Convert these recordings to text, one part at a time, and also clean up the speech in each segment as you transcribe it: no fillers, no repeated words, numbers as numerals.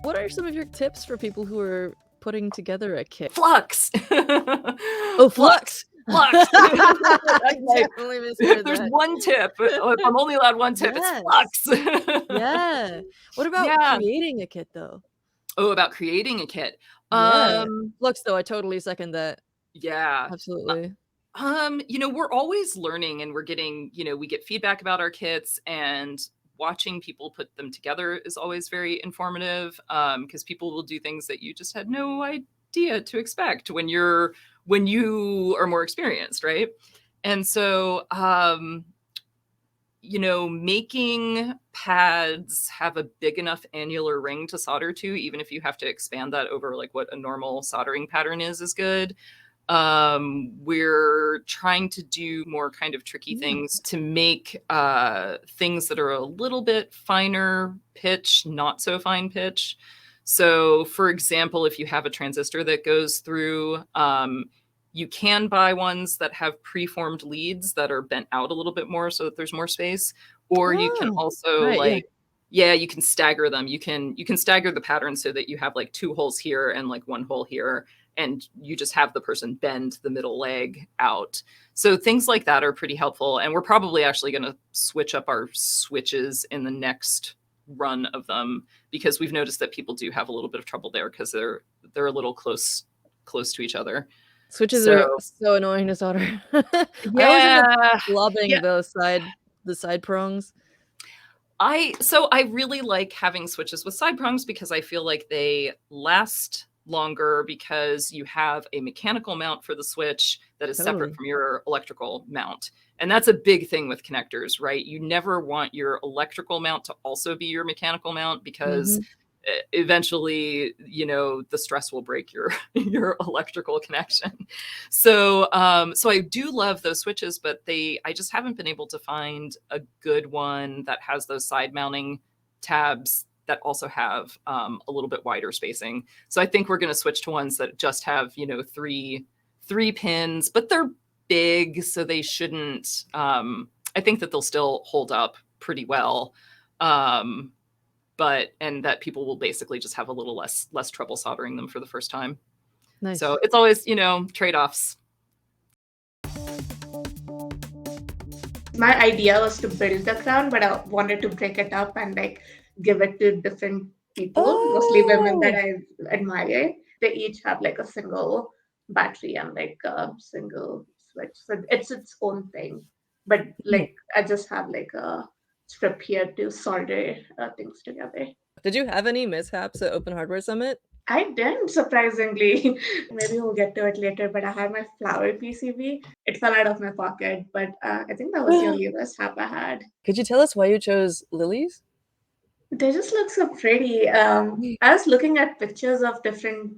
What are some of your tips for people who are putting together a kit? FLUX. Oh, FLUX. FLUX. I definitely misheard There's that. one tip. If I'm only allowed one tip, Yes. it's FLUX. Yeah. What about Yeah. creating a kit, though? Oh, about creating a kit. Yeah. FLUX, though, I totally second that. Yeah. Absolutely. We're always learning and we're getting, we get feedback about our kits, and watching people put them together is always very informative, because people will do things that you just had no idea to expect when you are more experienced, right? And so, making pads have a big enough annular ring to solder to, even if you have to expand that over like what a normal soldering pattern is good. We're trying to do more kind of tricky things to make things that are a little bit finer pitch, not so fine pitch. So for example, if you have a transistor that goes through, you can buy ones that have preformed leads that are bent out a little bit more so that there's more space. Or you can also you can stagger them. You can stagger the pattern so that you have like 2 holes here and like 1 hole here, and you just have the person bend the middle leg out. So things like that are pretty helpful. And we're probably actually going to switch up our switches in the next run of them, because we've noticed that people do have a little bit of trouble there because they're a little close to each other. Switches are so annoying to solder. I always end up globbing the side prongs. I really like having switches with side prongs because I feel like they last longer, because you have a mechanical mount for the switch that is separate from your electrical mount. And that's a big thing with connectors, right? You never want your electrical mount to also be your mechanical mount, because eventually, the stress will break your electrical connection. So I do love those switches, but I just haven't been able to find a good one that has those side mounting tabs that also have a little bit wider spacing. So I think we're going to switch to ones that just have, 3 pins, but they're big, so they shouldn't, I think that they'll still hold up pretty well. And that people will basically just have a little less trouble soldering them for the first time. Nice. So it's always, trade-offs. My idea was to build the crown, but I wanted to break it up and like give it to different people, mostly women that I admire. They each have like a single battery and like a single switch. So it's its own thing. But like I just have like a strip here to solder things together. Did you have any mishaps at Open Hardware Summit? I didn't, surprisingly. Maybe we'll get to it later, but I had my flower PCB. It fell out of my pocket, but I think that was the only mishap I had. Could you tell us why you chose lilies? They just look so pretty. I was looking at pictures of different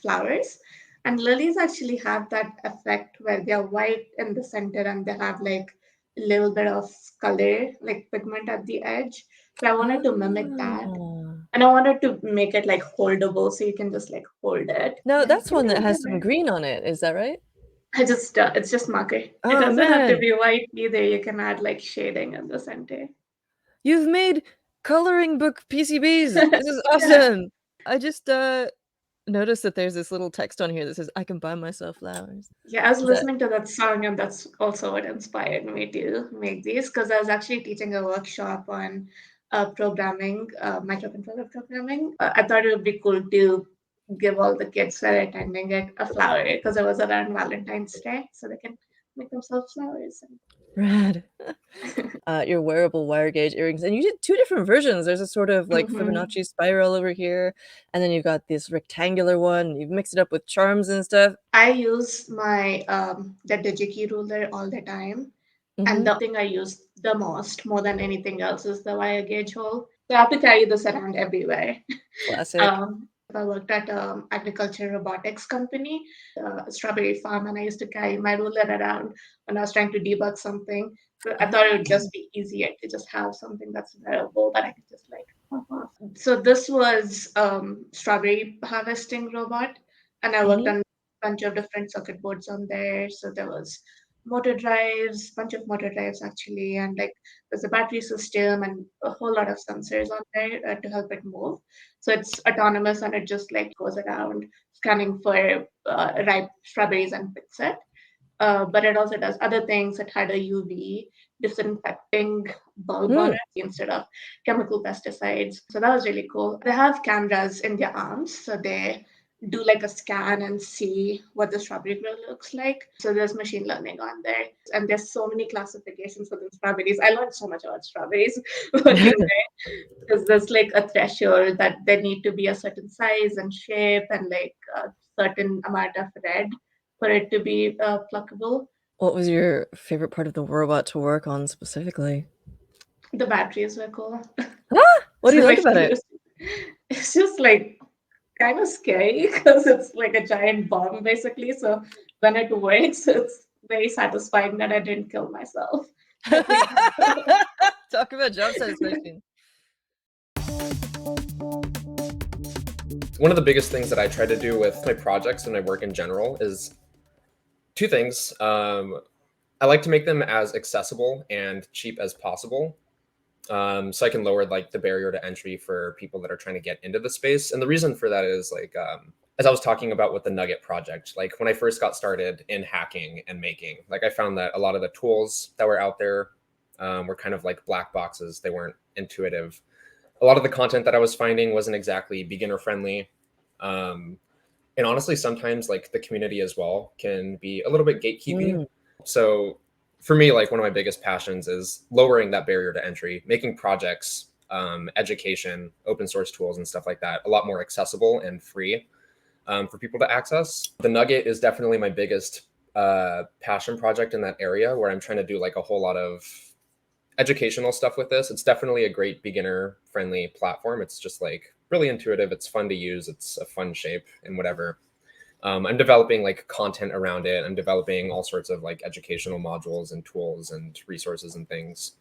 flowers, and lilies actually have that effect where they're white in the center and they have like a little bit of color, like pigment at the edge. So I wanted to mimic that. And I wanted to make it like holdable so you can just like hold it. No, that's one that has some green on it. Is that right? It's just marker. It doesn't have to be white either. You can add like shading in the center. You've made coloring book PCBs. This is awesome. I just noticed that there's this little text on here that says, I can buy myself flowers. Yeah, I was listening to that song, and that's also what inspired me to make these, because I was actually teaching a workshop on programming, microcontroller programming. I thought it would be cool to give all the kids that are attending it a flower, because it was around Valentine's Day, so they can make themselves flowers. Rad. Your wearable wire gauge earrings, and you did 2 different versions. There's a sort of like Fibonacci spiral over here, and then you've got this rectangular one. You've mixed it up with charms and stuff. I use my the DigiKey ruler all the time, and the thing I use the most, more than anything else, is the wire gauge hole. So I have to carry this around everywhere. Classic. I worked at an agriculture robotics company, a strawberry farm, and I used to carry my ruler around when I was trying to debug something. So I thought it would just be easier to just have something that's wearable that I could just like pop off. So this was strawberry harvesting robot, and I worked on a bunch of different circuit boards on there. So there was motor drives, bunch of motor drives actually, and like there's a battery system and a whole lot of sensors on there to help it move. So it's autonomous and it just like goes around scanning for ripe strawberries and picks it. But it also does other things. It had a UV disinfecting bulb on Mm. it instead of chemical pesticides. So that was really cool. They have cameras in their arms, so they do like a scan and see what the strawberry grill looks like. So there's machine learning on there. And there's so many classifications for the strawberries. I learned so much about strawberries working there because there's like a threshold that they need to be a certain size and shape and like a certain amount of red for it to be pluckable. What was your favorite part of the robot to work on specifically? The batteries were cool. Ah! What do So you like like about it? it's just like kind of scary because it's like a giant bomb basically. So when it works, it's very satisfying that I didn't kill myself. I think Talk about job satisfaction. One of the biggest things that I try to do with my projects and my work in general is two things. I like to make them as accessible and cheap as possible, so I can lower like the barrier to entry for people that are trying to get into the space. And the reason for that is like, as I was talking about with the Nugget project, like when I first got started in hacking and making, like I found that a lot of the tools that were out there were kind of like black boxes. They weren't intuitive. A lot of the content that I was finding wasn't exactly beginner friendly. Um, and honestly, sometimes like the community as well can be a little bit gatekeeping. Mm. So for me, like one of my biggest passions is lowering that barrier to entry, making projects, education, open source tools and stuff like that a lot more accessible and free for people to access. The Nugget is definitely my biggest passion project in that area, where I'm trying to do like a whole lot of educational stuff with this. It's definitely a great beginner friendly platform. It's just like really intuitive. It's fun to use. It's a fun shape and whatever. I'm developing like content around it. I'm developing all sorts of like educational modules and tools and resources and things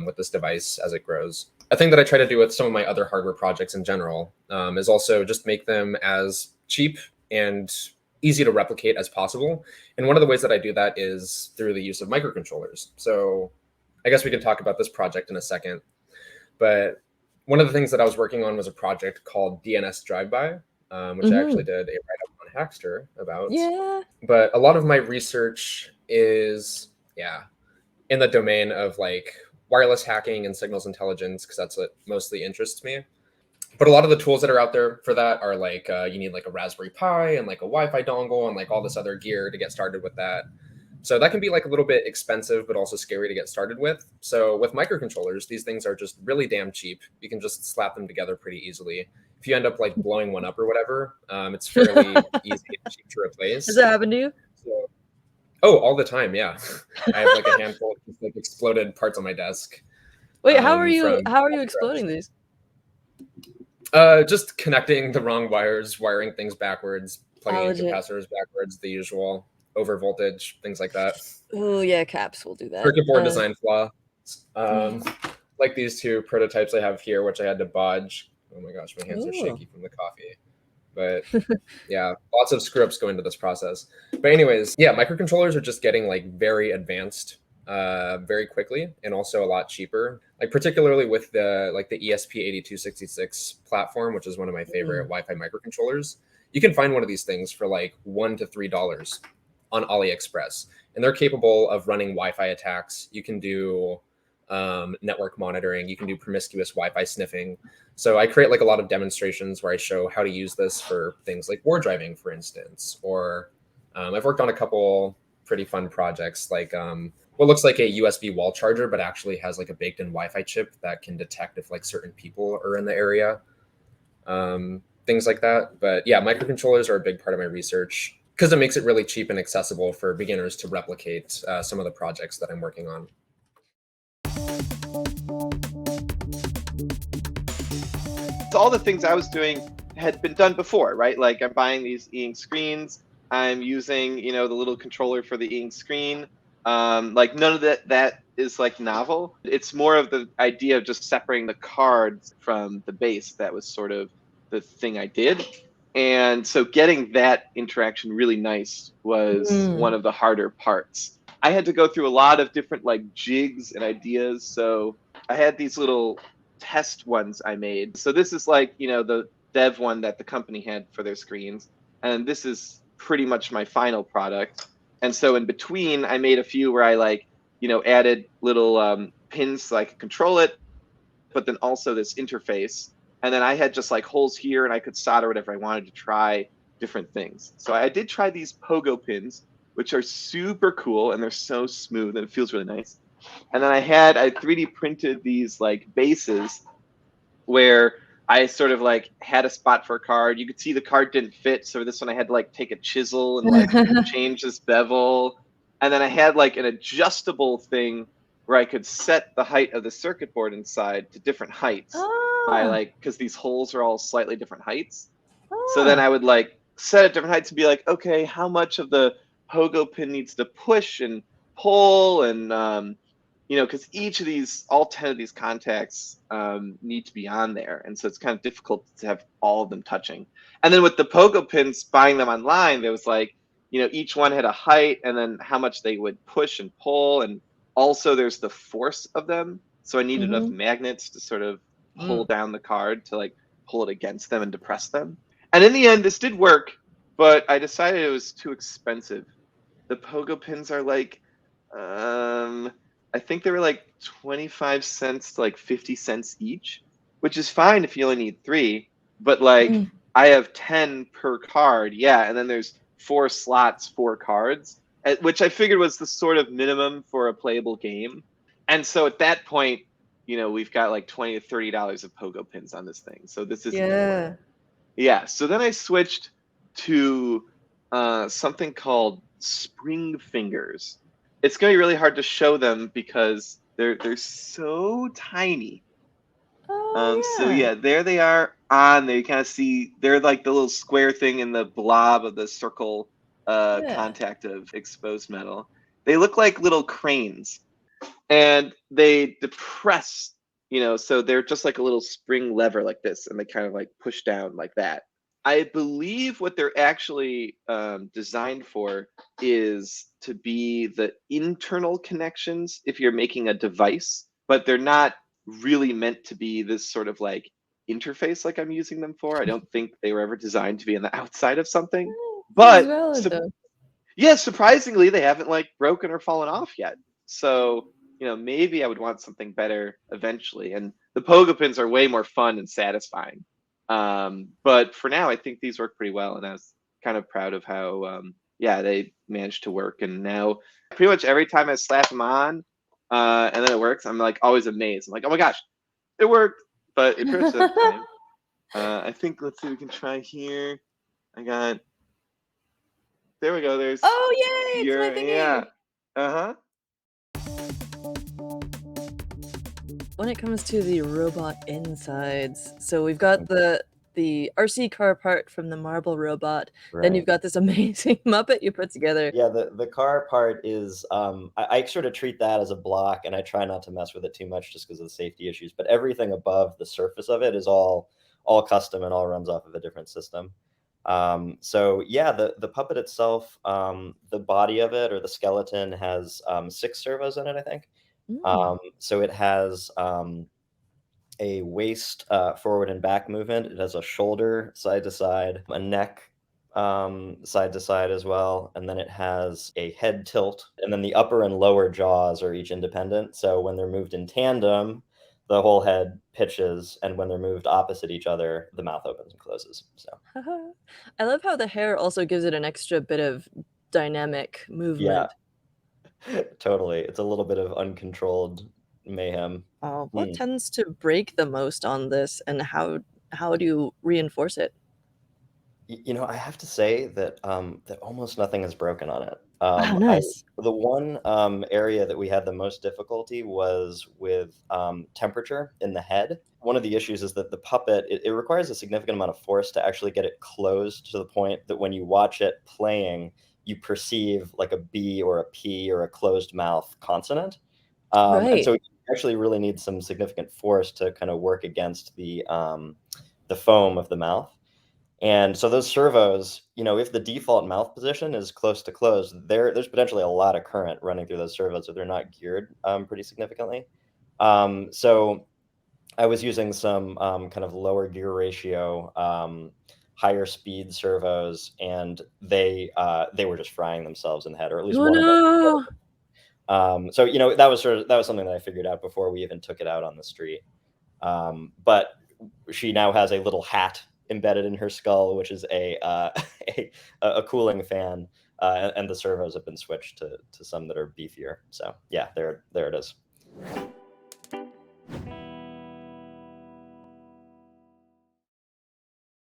with this device as it grows. A thing that I try to do with some of my other hardware projects in general is also just make them as cheap and easy to replicate as possible. And one of the ways that I do that is through the use of microcontrollers. So I guess we can talk about this project in a second. But one of the things that I was working on was a project called DNS Drive-By, which I actually Mhm. did a write-up on Hackster about. Yeah. But a lot of my research is, yeah, in the domain of like wireless hacking and signals intelligence, because that's what mostly interests me. But a lot of the tools that are out there for that are like, you need like a Raspberry Pi and like a Wi-Fi dongle and like all this other gear to get started with that. So that can be like a little bit expensive, but also scary to get started with. So with microcontrollers, these things are just really damn cheap. You can just slap them together pretty easily. If you end up like blowing one up or whatever, it's fairly easy and cheap to Has replace. that happened to you? So, oh, all the time, yeah. I have like a handful of just, like exploded parts on my desk Wait, how are you from exploding these? just connecting the wrong wires, wiring things backwards, plugging in Legit. capacitors backwards, the usual over voltage, things like that. Oh yeah, caps will do that. Circuit board design flaw. Um, like these two prototypes I have here, which I had to bodge. Oh my gosh, my hands are shaky from the coffee. But yeah, lots of screw ups go into this process. But anyways, yeah, microcontrollers are just getting like very advanced very quickly and also a lot cheaper. Like particularly with the like the ESP8266 platform, which is one of my favorite Wi-Fi microcontrollers. You can find one of these things for like $1 to $3 on AliExpress, and they're capable of running Wi-Fi attacks. You can do network monitoring. You can do promiscuous Wi-Fi sniffing. So I create like a lot of demonstrations where I show how to use this for things like war driving, for instance, or I've worked on a couple pretty fun projects like what looks like a USB wall charger, but actually has like a baked in Wi-Fi chip that can detect if like certain people are in the area, things like that. But yeah, microcontrollers are a big part of my research because it makes it really cheap and accessible for beginners to replicate some of the projects that I'm working on. All the things I was doing had been done before, right? Like I'm buying these e-ink screens. I'm using, the little controller for the e-ink screen. Like none of that is like novel. It's more of the idea of just separating the cards from the base. That was sort of the thing I did. And so getting that interaction really nice was one of the harder parts. I had to go through a lot of different like jigs and ideas. So I had these little test ones I made. So this is like, the dev one that the company had for their screens. And this is pretty much my final product. And so in between, I made a few where I like, added little pins so I could control it, but then also this interface. And then I had just like holes here and I could solder whatever I wanted to try different things. So I did try these pogo pins, which are super cool and they're so smooth and it feels really nice. And then I 3D printed these like bases where I sort of like had a spot for a card. You could see the card didn't fit. So this one I had to like take a chisel and like change this bevel. And then I had like an adjustable thing where I could set the height of the circuit board inside to different heights by like, because these holes are all slightly different heights. So then I would like set at different heights and be like, okay, how much of the pogo pin needs to push and pull and because each of these, all 10 of these contacts need to be on there. And so it's kind of difficult to have all of them touching. And then with the pogo pins, buying them online, there was like, each one had a height and then how much they would push and pull. And also there's the force of them. So I needed enough magnets to sort of pull down the card to like pull it against them and depress them. And in the end, this did work, but I decided it was too expensive. The pogo pins are like, I think they were like 25 cents to like 50 cents each, which is fine if you only need 3. But like I have 10 per card. Yeah. And then there's 4 slots, 4 cards, which I figured was the sort of minimum for a playable game. And so at that point, we've got like $20 to $30 of pogo pins on this thing. So this isn't gonna work. Yeah. So then I switched to something called spring fingers. It's going to be really hard to show them because they're so tiny. So yeah, there they are on there. You kind of see they're like the little square thing in the blob of the circle contact of exposed metal. They look like little cranes and they depress, so they're just like a little spring lever like this and they kind of like push down like that. I believe what they're actually designed for is to be the internal connections if you're making a device, but they're not really meant to be this sort of like interface like I'm using them for. I don't think they were ever designed to be on the outside of something. But yeah, surprisingly, they haven't like broken or fallen off yet. So, maybe I would want something better eventually. And the pogo pins are way more fun and satisfying. But for now, I think these work pretty well. And I was kind of proud of how, they managed to work. And now pretty much every time I slap them on and then it works, I'm like always amazed. I'm like, oh my gosh, it worked. But it pretty much doesn't time. I think, let's see, we can try here. There we go. There's yay! It's my thingy. Yeah. When it comes to the robot insides, so we've got the RC car part from the marble robot. Then you've got this amazing Muppet you put together. Yeah, the car part is I sort of treat that as a block, and I try not to mess with it too much just because of the safety issues. But everything above the surface of it is all custom and all runs off of a different system. So yeah, the puppet itself, the body of it or the skeleton has 6 servos in it, I think. So it has a waist forward and back movement. It has a shoulder side to side, a neck side to side as well, and then it has a head tilt, and then the upper and lower jaws are each independent. So when they're moved in tandem, the whole head pitches, and when they're moved opposite each other, the mouth opens and closes. So I love how the hair also gives it an extra bit of dynamic movement. Yeah, totally. It's a little bit of uncontrolled mayhem. What tends to break the most on this, and how do you reinforce it? I have to say that that almost nothing is broken on it. Nice. The one area that we had the most difficulty was with temperature in the head. One of the issues is that the puppet, it requires a significant amount of force to actually get it closed to the point that when you watch it playing, you perceive like a B or a P or a closed mouth consonant. And so you actually really need some significant force to kind of work against the foam of the mouth. And so those servos, if the default mouth position is close to closed, there's potentially a lot of current running through those servos if they're not geared pretty significantly. So I was using some kind of lower gear ratio, higher speed servos, and they were just frying themselves in the head, or at least Oh one of them. no. So that was something that I figured out before we even took it out on the street. But she now has a little hat embedded in her skull, which is a cooling fan, and the servos have been switched to some that are beefier. So yeah, there it is.